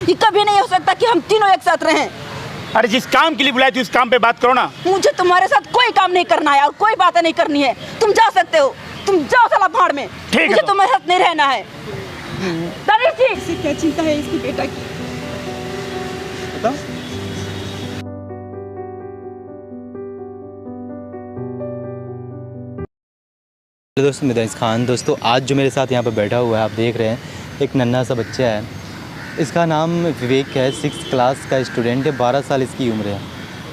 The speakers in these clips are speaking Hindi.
ये कभी नहीं हो सकता कि हम तीनों एक साथ रहें। अरे जिस काम के लिए बुलाई थी उस काम पे बात करो ना। मुझे तुम्हारे साथ कोई काम नहीं करना है और कोई बातें नहीं करनी है। तुम जा सकते हो, तुम जाओ साला भाड़ में। मुझे तुम्हारे साथ नहीं रहना है। दानिश जी, इससे क्या चिंता है इसकी बेटा की? बताओ। दोस्तों मैं दानिश खान। दोस्तों आज जो मेरे साथ यहाँ पर बैठा हुआ है आप देख रहे हैं, एक नन्हा सा बच्चा है। इसका नाम विवेक है, 6th क्लास का स्टूडेंट है, 12 साल इसकी उम्र है।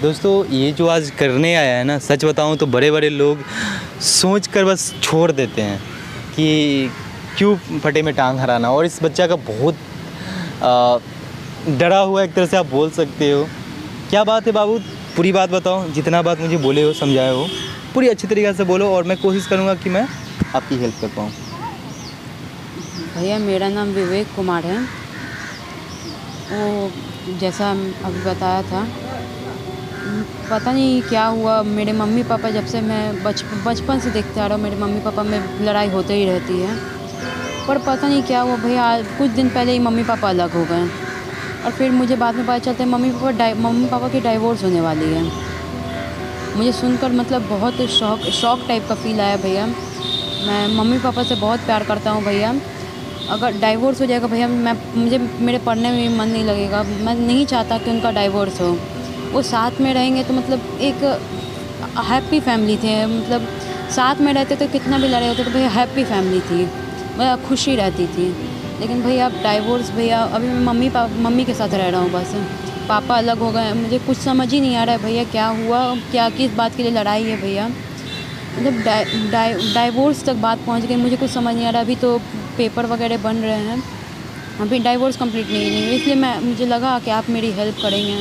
दोस्तों ये जो आज करने आया है ना, सच बताऊँ तो बड़े बड़े लोग सोच कर बस छोड़ देते हैं कि क्यों फटे में टांग हराना। और इस बच्चा का बहुत डरा हुआ एक तरह से आप बोल सकते हो। क्या बात है बाबू, पूरी बात बताओ, जितना बात मुझे बोले हो समझाए हो पूरी अच्छी तरीक़े से बोलो और मैं कोशिश करूँगा कि मैं आपकी हेल्प कर पाऊँ। भैया मेरा नाम विवेक कुमार है। वो जैसा अभी बताया था, पता नहीं क्या हुआ, मेरे मम्मी पापा जब से मैं बचपन से देखते आ रहा हूँ, मेरे मम्मी पापा में लड़ाई होते ही रहती है। पर पता नहीं क्या हुआ भैया, कुछ दिन पहले ही मम्मी पापा अलग हो गए और फिर मुझे बाद में पता चलता है मम्मी पापा की डाइवोर्स होने वाली है। मुझे सुनकर मतलब बहुत शॉक टाइप का फ़ील आया भैया। मैं मम्मी पापा से बहुत प्यार करता हूँ भैया। अगर डाइवोर्स हो जाएगा भैया, मुझे मेरे पढ़ने में भी मन नहीं लगेगा। मैं नहीं चाहता कि उनका डाइवोर्स हो। वो साथ में रहेंगे तो मतलब एक हैप्पी फैमिली थी, मतलब साथ में रहते तो कितना भी लड़ाई होता तो भैया हैप्पी फैमिली थी, मतलब खुशी रहती थी। लेकिन भैया अब डाइवोर्स भैया, अभी मैं मम्मी के साथ रह रहा हूँ बस। पापा अलग हो गए, मुझे कुछ समझ ही नहीं आ रहा है भैया क्या हुआ, क्या किस बात के लिए लड़ाई है भैया। मतलब डाइवोर्स तक बात पहुंच गई, मुझे कुछ समझ नहीं आ रहा। अभी तो पेपर वगैरह बन रहे हैं, अभी डाइवोर्स कंप्लीट नहीं है, इसलिए मुझे लगा कि आप मेरी हेल्प करेंगे।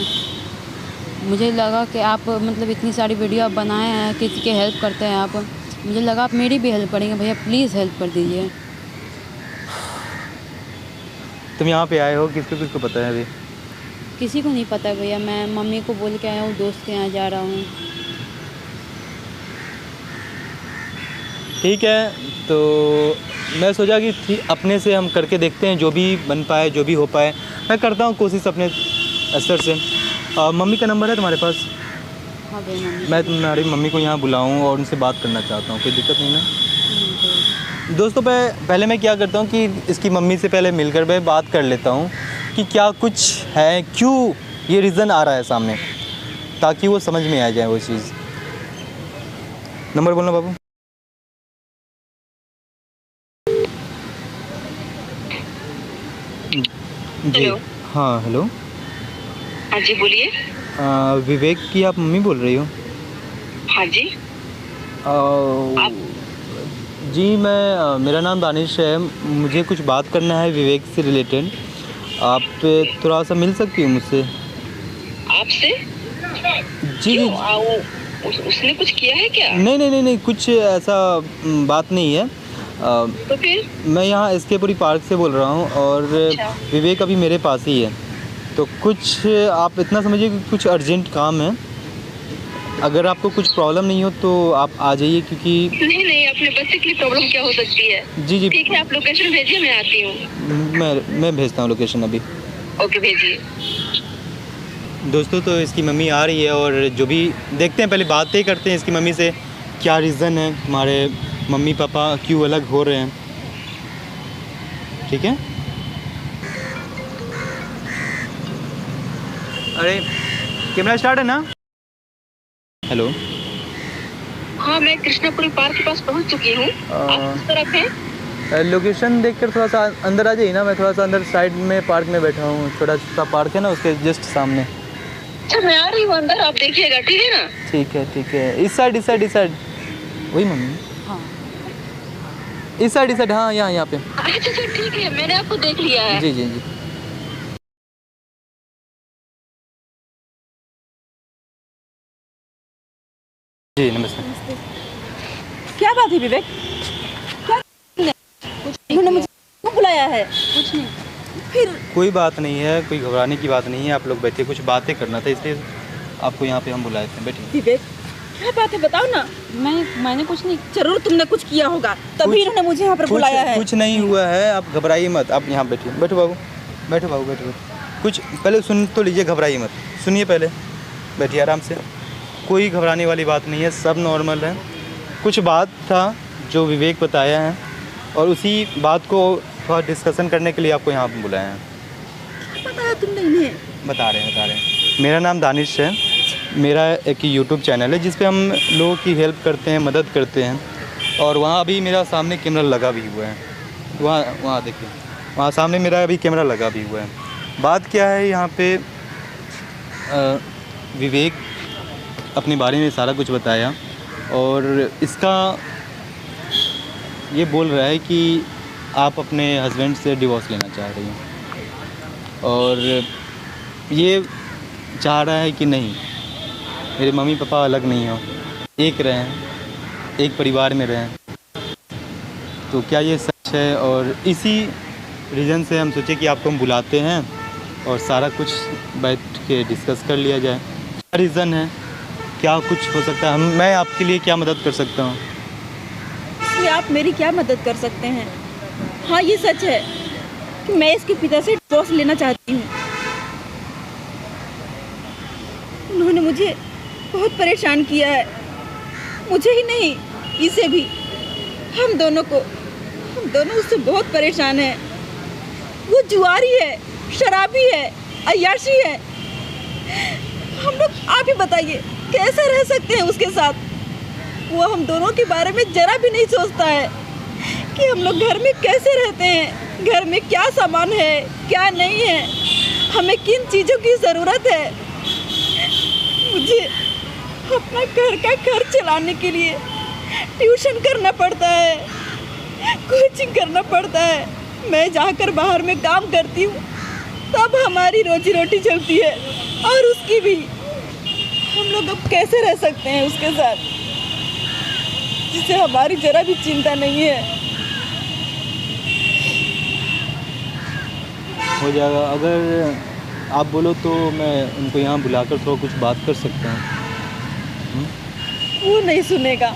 मुझे लगा कि आप मतलब इतनी सारी वीडियो आप बनाए हैं, किसी के हेल्प करते हैं आप, मुझे लगा आप मेरी भी हेल्प करेंगे। भैया प्लीज़ हेल्प कर दीजिए। तुम यहाँ पे आए हो, किसको पता है अभी? किसी को नहीं पता भैया, मैं मम्मी को बोल के आया हूँ, दोस्त के यहाँ जा रहा हूँ। ठीक है, तो मैं सोचा कि अपने से हम करके देखते हैं, जो भी बन पाए जो भी हो पाए। मैं करता हूँ कोशिश अपने असर से। मम्मी का नंबर है तुम्हारे पास? हाँ भैया, मैं तुम्हारी मम्मी को यहाँ बुलाऊँ और उनसे बात करना चाहता हूँ, कोई दिक्कत नहीं ना? दोस्तों पहले मैं क्या करता हूँ कि इसकी मम्मी से पहले मिलकर मैं बात कर लेता हूँ कि क्या कुछ है, क्यों ये रीज़न आ रहा है सामने, ताकि वो समझ में आ जाए वो चीज़। नंबर बोलना बाबू। जी हाँ, हेलो। हाँ जी बोलिए। विवेक की आप मम्मी बोल रही हो? हाँ जी। आप? जी मेरा नाम दानिश है, मुझे कुछ बात करना है विवेक से रिलेटेड। आप थोड़ा सा मिल सकती हो मुझसे? आपसे? जी जी। उसने कुछ किया है क्या? नहीं, कुछ ऐसा बात नहीं है। तो फिर? मैं यहाँ SK पार्क से बोल रहा हूँ और अच्छा। विवेक अभी मेरे पास ही है, तो कुछ आप इतना समझिए कि कुछ अर्जेंट काम है। अगर आपको कुछ प्रॉब्लम नहीं हो तो आप आ जाइए, क्योंकि नहीं, अपने बच्चे के लिए प्रॉब्लम क्या हो सकती है? जी ठीक है, आप लोकेशन भेजिए, मैं आती हूँ। मैं भेजता हूँ लोकेशन अभी। ओके भेजिए। दोस्तों तो इसकी मम्मी आ रही है और जो भी देखते हैं, पहले बातें करते हैं इसकी मम्मी से, क्या रीज़न है हमारे मम्मी पापा क्यों अलग हो रहे हैं। ठीक है? अरे कैमरा स्टार्ट है ना? हेलो। हाँ, मैं कृष्णापुरी पार्क के पास पहुँच चुकी हूँ। आप किस तरफ हैं? लोकेशन देखकर थोड़ा सा अंदर आ जाइए ना। मैं थोड़ा सा अंदर साइड में पार्क में बैठा हूँ, छोटा सा पार्क है ना, उसके जस्ट सामने। अच्छा, मैं आ रही हूँ अंदर, आप देखिएगा, ठीक है ना? ठीक है। इस साइड वही मम्मी? हाँ इस साइड हाँ, यहाँ पे। अच्छा ठीक है, मैंने आपको देख लिया है। जी। जी नमस्ते। क्या बात है विवेक? उन्होंने मुझे क्यों बुलाया है? कुछ नहीं। फिर कोई बात नहीं है, कोई घबराने की बात नहीं है। आप लोग बैठिए, कुछ बातें करना था इसलिए आपको यहाँ पे हम बुलाए थे। बैठिए। विवेक क्या बात है, बताओ ना। मैंने कुछ नहीं। जरूर तुमने कुछ किया होगा, तभी इन्होंने मुझे यहाँ पर बुलाया है। कुछ नहीं हुआ है, आप घबराइए मत। आप यहाँ बैठिए। बैठो बाबू। कुछ पहले सुन तो लीजिए, घबराइए मत, सुनिए पहले, बैठिए आराम से, कोई घबराने वाली बात नहीं है, सब नॉर्मल है। कुछ बात था जो विवेक बताया है और उसी बात को थोड़ा डिस्कशन करने के लिए आपको यहाँ पर बुलाया है। बताया तुमने इन्हें? बता रहे हैं। मेरा नाम दानिश है, मेरा एक यूट्यूब चैनल है जिस पे हम लोगों की हेल्प करते हैं, मदद करते हैं। और वहाँ अभी मेरा सामने कैमरा लगा भी हुआ है, वहाँ देखिए, वहाँ सामने मेरा अभी कैमरा लगा भी हुआ है। बात क्या है, यहाँ पे विवेक अपने बारे में सारा कुछ बताया और इसका ये बोल रहा है कि आप अपने हस्बैंड से डिवोर्स लेना चाह रही हैं और ये चाह रहा है कि नहीं, मेरे मम्मी पापा अलग नहीं हो, एक रहें, एक परिवार में रहें। तो क्या ये सच है? और इसी रीज़न से हम सोचे कि आपको हम बुलाते हैं और सारा कुछ बैठ के डिस्कस कर लिया जाए। क्या रीज़न है, क्या कुछ हो सकता है, मैं आपके लिए क्या मदद कर सकता हूँ? इसलिए आप मेरी क्या मदद कर सकते हैं? हाँ, ये सच है कि मैं इसके पिता से डिवोर्स लेना चाहती हूँ। उन्होंने मुझे बहुत परेशान किया है, मुझे ही नहीं, इसे भी, हम दोनों उससे बहुत परेशान हैं। वो जुआरी है, शराबी है, अय्याशी है। हम लोग, आप ही बताइए, कैसे रह सकते हैं उसके साथ? वो हम दोनों के बारे में जरा भी नहीं सोचता है कि हम लोग घर में कैसे रहते हैं, घर में क्या सामान है, क्या नहीं है, हमें किन चीज़ों की ज़रूरत है। मुझे अपना घर का खर्च चलाने के लिए ट्यूशन करना पड़ता है, कोचिंग करना पड़ता है। मैं जाकर बाहर में काम करती हूँ तब हमारी रोजी रोटी चलती है, और उसकी भी। हम लोग अब कैसे रह सकते हैं उसके साथ, जिसे हमारी जरा भी चिंता नहीं है? हो जाएगा, अगर आप बोलो तो मैं उनको यहाँ बुलाकर थोड़ा कुछ बात कर सकता हूँ। वो नहीं सुनेगा,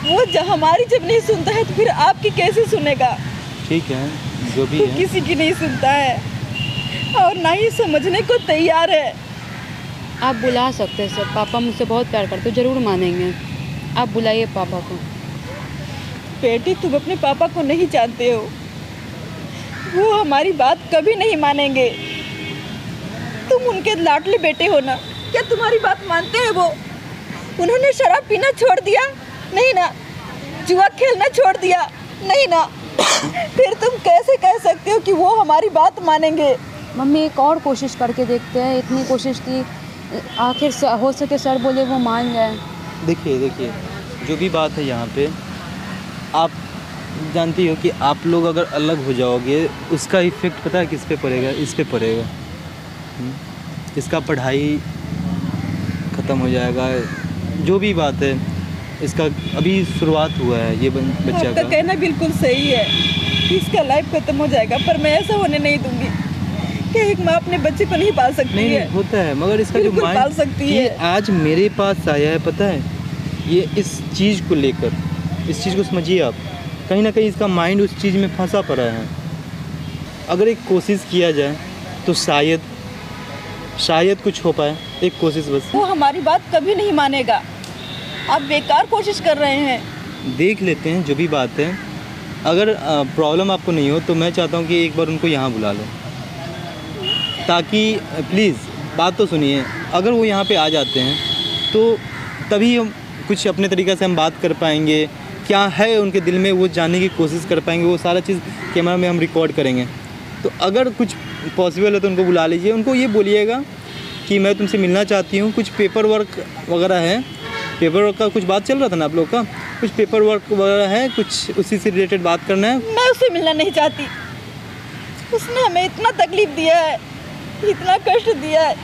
वो हमारी जब नहीं सुनता है तो फिर आपकी कैसे सुनेगा? ठीक है, जो भी है। किसी की नहीं सुनता है और ना ही समझने को तैयार है। आप बुला सकते हैं सर, पापा मुझसे बहुत प्यार करते हो, ज़रूर मानेंगे। आप बुलाइए पापा को। बेटी, तुम अपने पापा को नहीं जानते हो, वो हमारी बात कभी नहीं मानेंगे। तुम उनके लाडले बेटे हो ना, क्या तुम्हारी बात मानते हैं वो? उन्होंने शराब पीना छोड़ दिया? नहीं ना। जुआ खेलना छोड़ दिया? नहीं ना। फिर तुम कैसे कह सकते हो कि वो हमारी बात मानेंगे? मम्मी, एक और कोशिश करके देखते हैं। इतनी कोशिश की, आखिर हो सके सर बोले वो मान जाए। देखिए, जो भी बात है यहाँ पे, आप जानती हो कि आप लोग अगर अलग हो जाओगे उसका इफ़ेक्ट पता है किस पे पड़ेगा? इस पे पड़ेगा। इसका पढ़ाई ख़त्म हो जाएगा, जो भी बात है, इसका अभी शुरुआत हुआ है ये बच्चा आपका का। कहना बिल्कुल सही है, इसका लाइफ खत्म हो जाएगा, पर मैं ऐसा होने नहीं दूंगी कि एक माँ अपने बच्चे को नहीं पाल सकती है। नहीं होता है, मगर इसका जो बिल्कुल पाल सकती है। आज मेरे पास आया है, पता है, ये इस चीज़ को लेकर, इस चीज़ को समझिए आप, कहीं ना कहीं इसका माइंड उस चीज़ में फंसा पड़ा है। अगर एक कोशिश किया जाए तो शायद कुछ हो पाए, एक कोशिश बस। वो हमारी बात कभी नहीं मानेगा, आप बेकार कोशिश कर रहे हैं। देख लेते हैं जो भी बात है। अगर प्रॉब्लम आपको नहीं हो तो मैं चाहता हूँ कि एक बार उनको यहाँ बुला लो, ताकि प्लीज़ बात तो सुनिए। अगर वो यहाँ पे आ जाते हैं तो तभी हम कुछ अपने तरीक़े से हम बात कर पाएंगे, क्या है उनके दिल में वो जानने की कोशिश कर पाएंगे। वो सारा चीज़ कैमरा में हम रिकॉर्ड करेंगे। तो अगर कुछ पॉसिबल है तो उनको बुला लीजिए, उनको ये बोलिएगा कि मैं तुमसे मिलना चाहती हूँ, कुछ पेपर वर्क वगैरह है, पेपर वर्क का कुछ बात चल रहा था ना आप लोग का, कुछ पेपर वर्क वगैरह है, कुछ उसी से रिलेटेड बात करना है। मैं उससे मिलना नहीं चाहती, उसने हमें इतना तकलीफ दिया है, इतना कष्ट दिया है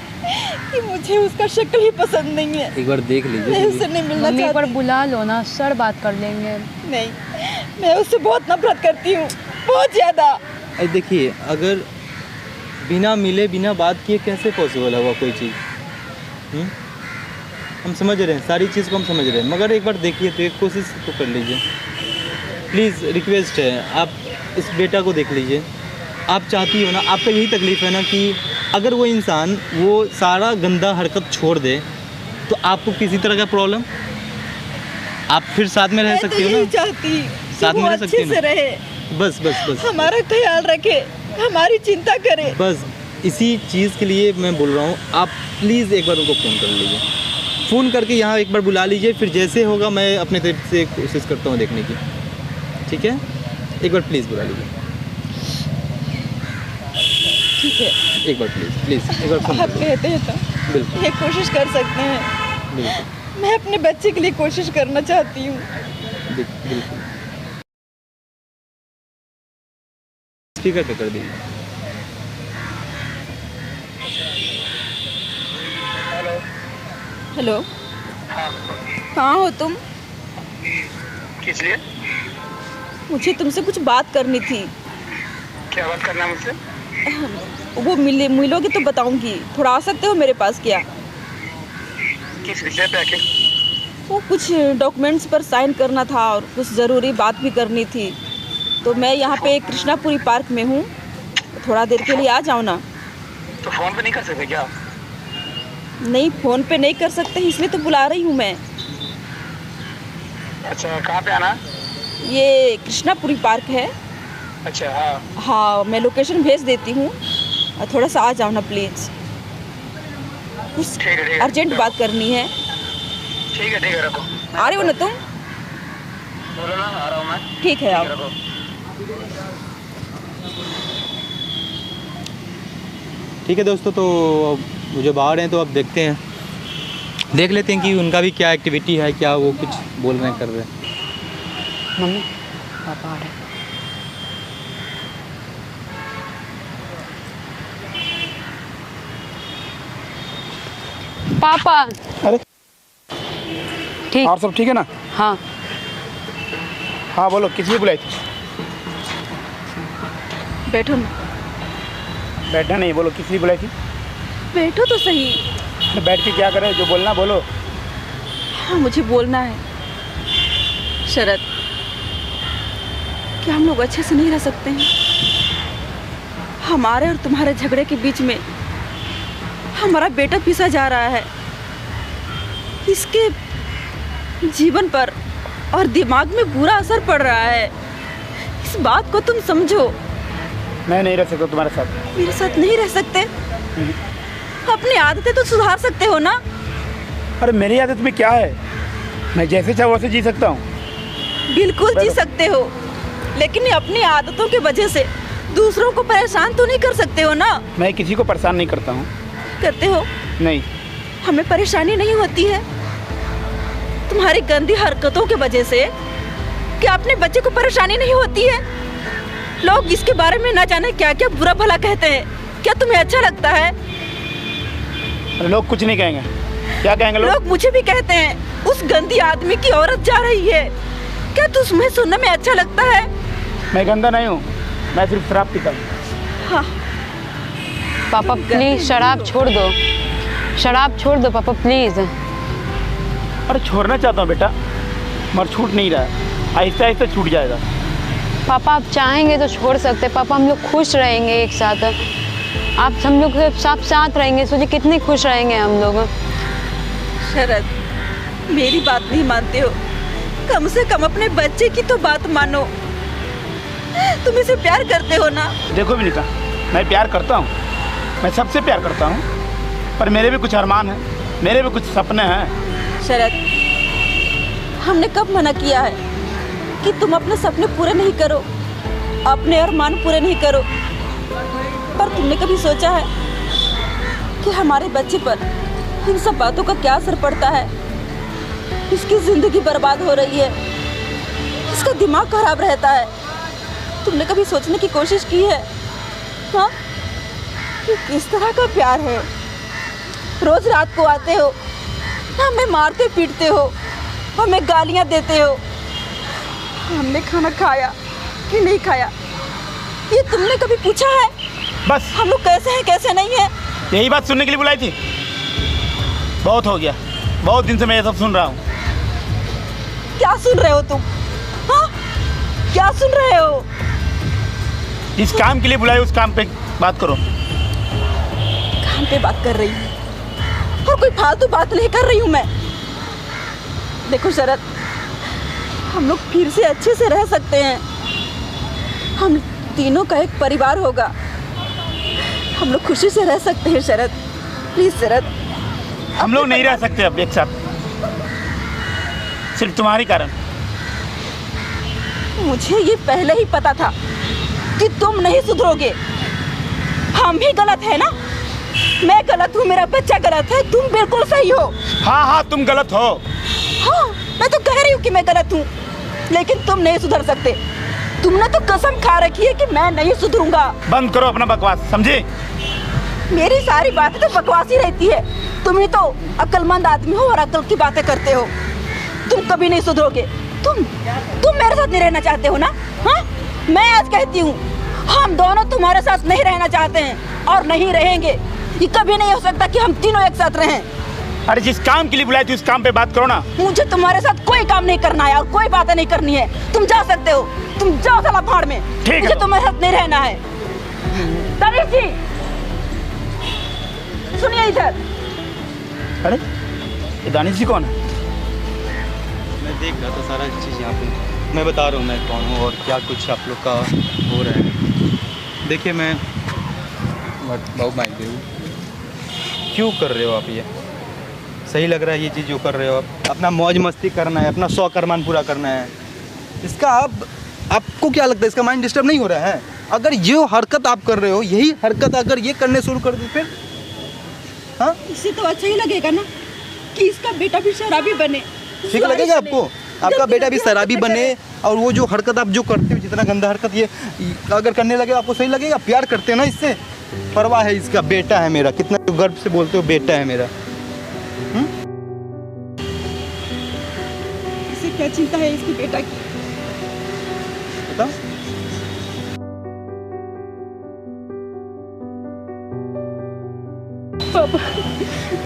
कि मुझे उसका शक्ल ही पसंद नहीं है। एक बार देख लीजिए, मैं उससे नहीं मिलना मम्मी, एक बार चाहती। बुला लो ना सर, बात कर लेंगे। नहीं, मैं उससे बहुत नफरत करती हूँ, बहुत ज़्यादा। अरे देखिए, अगर बिना मिले बिना बात किए कैसे पॉसिबल होगा कोई चीज़? हम समझ रहे हैं, सारी चीज़ को हम समझ रहे हैं, मगर एक बार देखिए तो एक कोशिश तो कर लीजिए। प्लीज़ रिक्वेस्ट है, आप इस बेटा को देख लीजिए, आप चाहती हो ना, आपका यही तकलीफ़ है ना कि अगर वो इंसान वो सारा गंदा हरकत छोड़ दे तो आपको किसी तरह का प्रॉब्लम, आप फिर साथ में रह सकती हो मैं ना, तो चाहती साथ कि में वो रह सकती अच्छे हो से ना। रहे, बस बस बस हमारा ख्याल रखे, हमारी चिंता करे। बस इसी चीज़ के लिए मैं बोल रहा हूँ, आप प्लीज़ एक बार उनको फ़ोन कर लीजिए, फ़ोन करके यहाँ एक बार बुला लीजिए, फिर जैसे होगा मैं अपने तरफ से कोशिश करता हूँ देखने की, ठीक है? एक बार प्लीज़ बुला लीजिए, ठीक है, एक बार प्लीज़ एक बार फ़ोन आप कर कहते हैं तो लीजिए। बिल्कुल ये कोशिश कर सकते हैं। बिल्कुल मैं अपने बच्चे के लिए कोशिश करना चाहती हूँ। बिल्कुल स्पीकर पे कर दीजिए। हेलो, कहाँ हो तुम? किस लिए? मुझे तुमसे कुछ बात करनी थी। क्या बात करना है मुझसे? वो मिलोगे तो बताऊंगी। थोड़ा आ सकते हो मेरे पास क्या? किस विषय पे आके? वो कुछ डॉक्यूमेंट्स पर साइन करना था और कुछ ज़रूरी बात भी करनी थी। तो मैं यहाँ पे कृष्णापुरी पार्क में हूँ, थोड़ा देर के लिए आ जाओ ना। तो फोन पे नहीं कर सकते क्या? नहीं, फ़ोन पे नहीं कर सकते, इसलिए तो बुला रही हूँ मैं। अच्छा, कहाँ पे आना? ये कृष्णापुरी पार्क है। अच्छा हाँ, हाँ, मैं लोकेशन भेज देती हूँ, थोड़ा सा आ जाओ ना प्लीज़। कुछ ठीक है, ठीक है। अर्जेंट बात करनी है। ठीक है रखो। आ रहे हो ना तुम? बोलो ना, आ रहा हूँ मैं। ठीक है, आओ। रखो। ठीक है दोस्तों, तो वो जब आ रहे हैं तो अब देखते हैं, देख लेते हैं कि उनका भी क्या एक्टिविटी है, क्या वो कुछ बोल रहे हैं, कर रहे हैं। मम्मी पापा आ रहे हैं। पापा अरे ठीक। और सब ठीक है ना? हाँ हाँ बोलो, किस लिए बुलाई थी? बैठो ना, बैठना नहीं, बोलो किस लिए बुलाई थी? बैठो तो सही। तो बैठ के क्या करें, जो बोलना बोलो। हाँ, मुझे बोलना है। शरद, क्या हम लोग अच्छे से नहीं रह सकते हैं? हमारे और तुम्हारे झगड़े के बीच में हमारा बेटा पिसा जा रहा है। इसके जीवन पर और दिमाग में बुरा असर पड़ रहा है। इस बात को तुम समझो। मैं नहीं रह सकता तुम्हारे साथ। मेरे साथ नहीं रह सकते? अपनी आदतें तो सुधार सकते हो ना? अरे मेरी आदत में क्या है, मैं जैसे चाहे वैसे जी सकता हूँ। बिल्कुल जी सकते हो, लेकिन अपनी आदतों की वजह से दूसरों को परेशान तो नहीं कर सकते हो ना? मैं किसी को परेशान नहीं करता हूँ। करते हो? नहीं। हमें परेशानी नहीं होती है तुम्हारी गंदी हरकतों की वजह से? क्या अपने बच्चे को परेशानी नहीं होती है? लोग इसके बारे में ना जाने क्या क्या बुरा भला कहते हैं। क्या तुम्हें अच्छा लगता है? अरे लोग कुछ नहीं कहेंगे। क्या कहेंगे लोग? लोग मुझे भी कहते हैं, उस गंदी आदमी की औरत जा रही है। क्या तुम्हें सुनने में अच्छा लगता है? मैं गंदा नहीं हूँ, मैं सिर्फ शराब पीता हूँ। हाँ, पापा प्लीज शराब छोड़ दो, शराब छोड़ दो पापा प्लीज। अरे छोड़ना चाहता हूँ बेटा, मगर छूट नहीं रहा है, आहिस्ता आहिस्ता छूट जाएगा। पापा आप चाहेंगे तो छोड़ सकते। पापा हम लोग खुश रहेंगे एक साथ, आप हम लोग साथ साथ रहेंगे। सोचिए कितने खुश रहेंगे हम लोग। शरद, मेरी बात नहीं मानते हो, कम से कम अपने बच्चे की तो बात मानो। तुम इसे प्यार करते हो ना? देखो विनीता, मैं प्यार करता हूँ, मैं सबसे प्यार करता हूँ, पर मेरे भी कुछ अरमान हैं, मेरे भी कुछ सपने हैं। शरद, हमने कब मना किया है कि तुम अपने सपने पूरे नहीं करो, अपने अरमान पूरे नहीं करो? पर तुमने कभी सोचा है कि हमारे बच्चे पर इन सब बातों का क्या असर पड़ता है? इसकी ज़िंदगी बर्बाद हो रही है, इसका दिमाग खराब रहता है। तुमने कभी सोचने की कोशिश की है हाँ, कि किस तरह का प्यार है? रोज़ रात को आते हो, हमें मारते पीटते हो, हमें गालियाँ देते हो। हमने खाना खाया कि नहीं खाया, ये तुमने कभी पूछा है? बस हम लोग कैसे हैं कैसे नहीं हैं? यही बात सुनने के लिए बुलाई थी? बहुत हो गया, बहुत दिन से मैं ये सब सुन रहा हूँ। क्या सुन रहे हो तुम? हाँ, क्या सुन रहे हो? जिस काम के लिए बुलाए उस काम पे बात करो। काम पे बात कर रही हूँ और कोई फालतू बात नहीं कर रही हूँ मैं। देखो शरद, हम लोग फिर से अच्छे से रह सकते हैं। हम तीनों का एक परिवार होगा। हम लोग खुशी से रह सकते हैं शरद। प्लीज शरद। हम लोग नहीं रह सकते अब एक साथ, सिर्फ तुम्हारे कारण। मुझे ये पहले ही पता था कि तुम नहीं सुधरोगे। हम भी गलत है ना? मैं गलत हूँ, मेरा बच्चा गलत है, तुम बिल्कुल सही हो। हाँ तुम गलत हो। हाँ, मैं तो कह रही हूँ कि मैं गलत हूँ, लेकिन तुम नहीं सुधर सकते। तुमने तो कसम खा रखी है कि मैं नहीं सुधरूंगा। बंद करो अपना बकवास, समझे? मेरी सारी बातें तो बकवास ही रहती है। तुम ही तो अक्लमंद आदमी हो और अक्ल की बातें करते हो। तुम कभी नहीं सुधरोगे। तुम मेरे साथ नहीं रहना चाहते हो ना? हाँ, मैं आज कहती हूँ, हम दोनों तुम्हारे साथ नहीं रहना चाहते हैं और नहीं रहेंगे। ये कभी नहीं हो सकता कि हम तीनों एक साथ रहें। अरे जिस काम के लिए बुलाए थे उस काम पे बात करो ना। मुझे तुम्हारे साथ कोई काम नहीं करना है और कोई बातें नहीं करनी है। तुम जा सकते हो, तुम जाओ साला भाड़ में। मुझे तुम्हारे साथ नहीं रहना है। दानिश जी, सुनिए इधर। अरे ये दानिश जी कौन है? मैं देख रहा था सारा चीज़ यहाँ पे। मैं बता रहा हूँ मैं कौन हूँ और क्या कुछ आप लोग का हो रहा है। देखिए मैं बहुत माइंड हूँ। क्यों कर रहे हो आप ये? सही लग रहा है ये चीज़ जो कर रहे हो आप? अपना मौज मस्ती करना है, अपना शौक अरमान पूरा करना है। इसका आपको क्या लगता है इसका माइंड डिस्टर्ब नहीं हो रहा है? अगर ये हरकत आप कर रहे हो, यही हरकत अगर ये करने शुरू कर दे फिर? हाँ, इससे तो अच्छा ही लगेगा ना कि इसका बेटा भी शराबी बने। ठीक लगेगा आपको? आपका बेटा भी शराबी बने और वो जो हरकत आप जो करते हो, जितना गंदा हरकत ये अगर करने लगे आपको सही लगेगा? प्यार करते हो ना इससे? परवाह है इसका बेटा है मेरा, कितना गर्व से बोलते हो बेटा है मेरा। इसे क्या चिंता है इसके बेटा की? बताओ।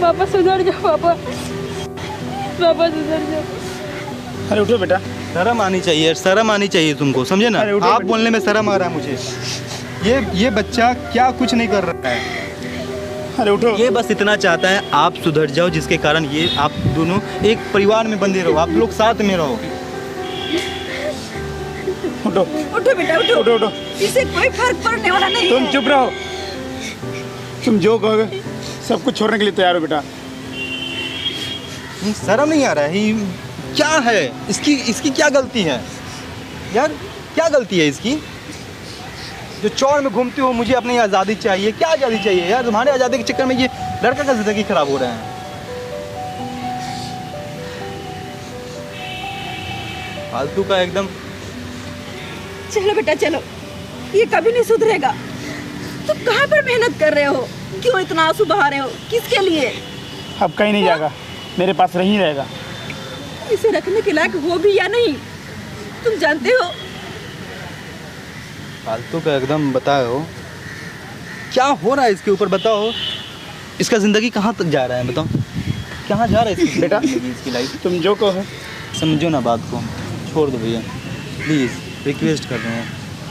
पापा सुधर जाओ। पापा सुधर जाओ। अरे उठो बेटा। शर्म आनी चाहिए, शर्म आनी चाहिए तुमको, समझे ना? आप बोलने में शर्म आ रहा है मुझे। ये बच्चा क्या कुछ नहीं कर रहा है। अरे उठो। ये बस इतना चाहता है आप सुधर जाओ, जिसके कारण ये आप दोनों एक परिवार में बंधे रहो, आप लोग साथ में रहो। उठो उठो बेटा, उठो उठो उठो। इसे कोई फर्क पड़ने वाला नहीं तुम है। चुप रहो। तुम जो कहोगे सब कुछ छोड़ने के लिए तैयार हो बेटा। शर्म नहीं आ रहा है? क्या है इसकी क्या गलती है यार? क्या गलती है इसकी? जो चौड़ में घूमते हो, मुझे अपनी आज़ादी चाहिए। क्या आज़ादी चाहिए यार? तुम्हारे आज़ादी के चक्कर में ये लड़का का जिंदगी खराब हो रहा है। फालतू का एकदम। चलो बेटा चलो, ये कभी नहीं सुधरेगा। तुम कहाँ पर मेहनत कर रहे हो? क्यों इतना आंसू बहा रहे हो? किसके लिए? अब कहीं नहीं जाएगा, मेरे पास रही रहेगा। इसे रखने के लायक हो भी या नहीं, तुम जानते हो? फालतू का एकदम। बताओ क्या हो रहा है इसके ऊपर, बताओ। इसका ज़िंदगी कहाँ तक जा रहा है, बताओ कहाँ जा रहा है इसकी बेटा इसकी लाइफ? तुम जो कहो। समझो ना बात को, छोड़ दो भैया प्लीज़, रिक्वेस्ट कर रहे हैं।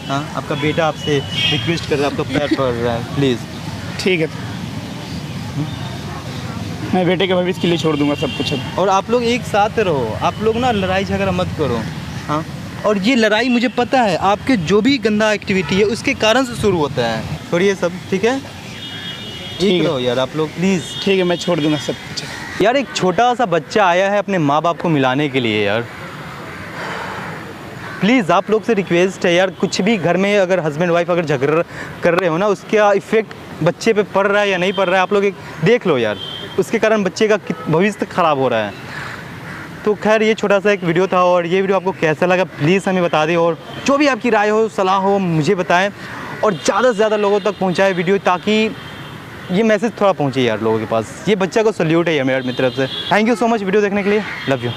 हाँ, आपका बेटा आपसे रिक्वेस्ट कर रहा है, आपका पैर पड़ रहा है, प्लीज़। ठीक है, मैं बेटे के भविष्य के लिए छोड़ दूंगा सब कुछ। और आप लोग एक साथ रहो, आप लोग ना लड़ाई झगड़ा मत करो। हाँ, और ये लड़ाई मुझे पता है आपके जो भी गंदा एक्टिविटी है उसके कारण से शुरू होता है। और ये सब ठीक है, ठीक रहो यार आप लोग प्लीज़। ठीक है, मैं छोड़ दूंगा सब कुछ। यार एक छोटा सा बच्चा आया है अपने माँ बाप को मिलाने के लिए यार, प्लीज़ आप लोग से रिक्वेस्ट है यार। कुछ भी घर में अगर हस्बैंड वाइफ अगर झगड़ा कर रहे हो ना, उसका इफ़ेक्ट बच्चे पे पड़ रहा है या नहीं पड़ रहा है, आप लोग एक देख लो यार। उसके कारण बच्चे का भविष्य ख़राब हो रहा है। तो खैर ये छोटा सा एक वीडियो था, और ये वीडियो आपको कैसा लगा प्लीज़ हमें बता दें, और जो भी आपकी राय हो सलाह हो मुझे बताएं, और ज़्यादा से ज़्यादा लोगों तक पहुँचाएँ वीडियो, ताकि ये मैसेज थोड़ा पहुँचे यार लोगों के पास। ये बच्चा को सल्यूट है यार मेरी तरफ से। Thank you so much video देखने के लिए, लव यू।